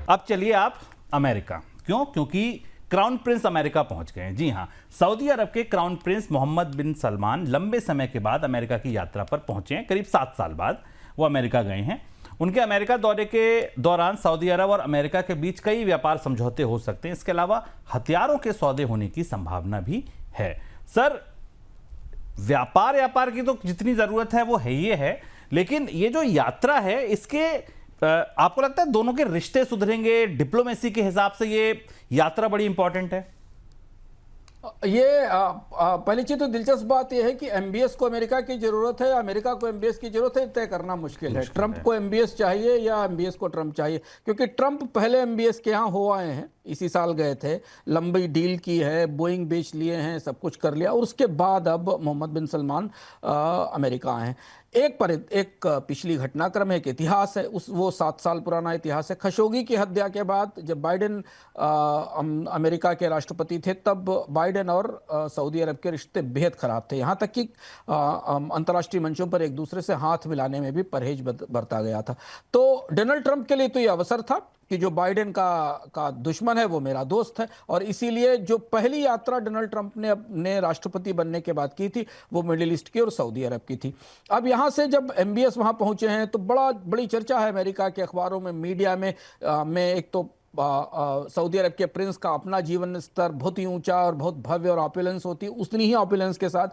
अब चलिए आप अमेरिका। क्यों? क्योंकि क्राउन प्रिंस अमेरिका पहुंच गए हैं। जी हां, सऊदी अरब के क्राउन प्रिंस मोहम्मद बिन सलमान लंबे समय के बाद अमेरिका की यात्रा पर पहुंचे हैं। करीब 7 साल बाद वो अमेरिका गए हैं। उनके अमेरिका दौरे के दौरान सऊदी अरब और अमेरिका के बीच कई व्यापार समझौते हो सकते हैं। इसके अलावा हथियारों के सौदे होने की संभावना भी है। सर, व्यापार की तो जितनी जरूरत है वो है ही है, लेकिन ये जो यात्रा है इसके आपको लगता है दोनों के रिश्ते सुधरेंगे? डिप्लोमेसी के हिसाब से ये यात्रा बड़ी इंपॉर्टेंट है। ये पहली चीज तो दिलचस्प बात यह है कि एमबीएस को अमेरिका की जरूरत है, अमेरिका को एमबीएस की जरूरत है, तय करना मुश्किल है। ट्रंप को एमबीएस चाहिए या एमबीएस को ट्रंप चाहिए, क्योंकि ट्रंप पहले एमबीएस के यहाँ हो आए हैं, इसी साल गए थे, लंबी डील की है, बोइंग बेच लिए हैं, सब कुछ कर लिया, और उसके बाद अब मोहम्मद बिन सलमान अमेरिका आए हैं। एक पिछली घटनाक्रम है, एक इतिहास है, वो 7 साल पुराना इतिहास है। खशोगी की हत्या के बाद जब बाइडेन अमेरिका के राष्ट्रपति थे, तब बाइडेन और सऊदी अरब के रिश्ते बेहद खराब थे, यहाँ तक कि अंतर्राष्ट्रीय मंचों पर एक दूसरे से हाथ मिलाने में भी परहेज बरता गया था। तो डोनाल्ड ट्रंप के लिए तो ये अवसर था कि जो बाइडेन का दुश्मन है वो मेरा दोस्त है, और इसीलिए जो पहली यात्रा डोनाल्ड ट्रंप ने अपने राष्ट्रपति बनने के बाद की थी वो मिडिल ईस्ट की और सऊदी अरब की थी। अब यहाँ से जब एमबीएस वहाँ पहुँचे हैं तो बड़ी चर्चा है अमेरिका के अखबारों में, मीडिया में। एक तो सऊदी अरब के प्रिंस का अपना जीवन स्तर बहुत ही ऊंचा और बहुत भव्य और ऑपुलेंस होती है, उतनी ही ऑपुलेंस के साथ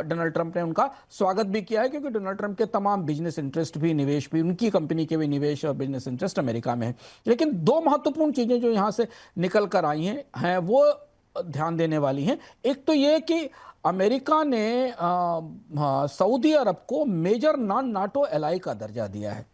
डोनाल्ड ट्रंप ने उनका स्वागत भी किया है, क्योंकि डोनाल्ड ट्रंप के तमाम बिजनेस इंटरेस्ट भी, निवेश भी, उनकी कंपनी के भी निवेश और बिजनेस इंटरेस्ट अमेरिका में है। लेकिन 2 महत्वपूर्ण चीजें जो यहाँ से निकल कर आई हैं वो ध्यान देने वाली हैं। एक तो ये कि अमेरिका ने सऊदी अरब को मेजर नॉन नाटो एलाई का दर्जा दिया है।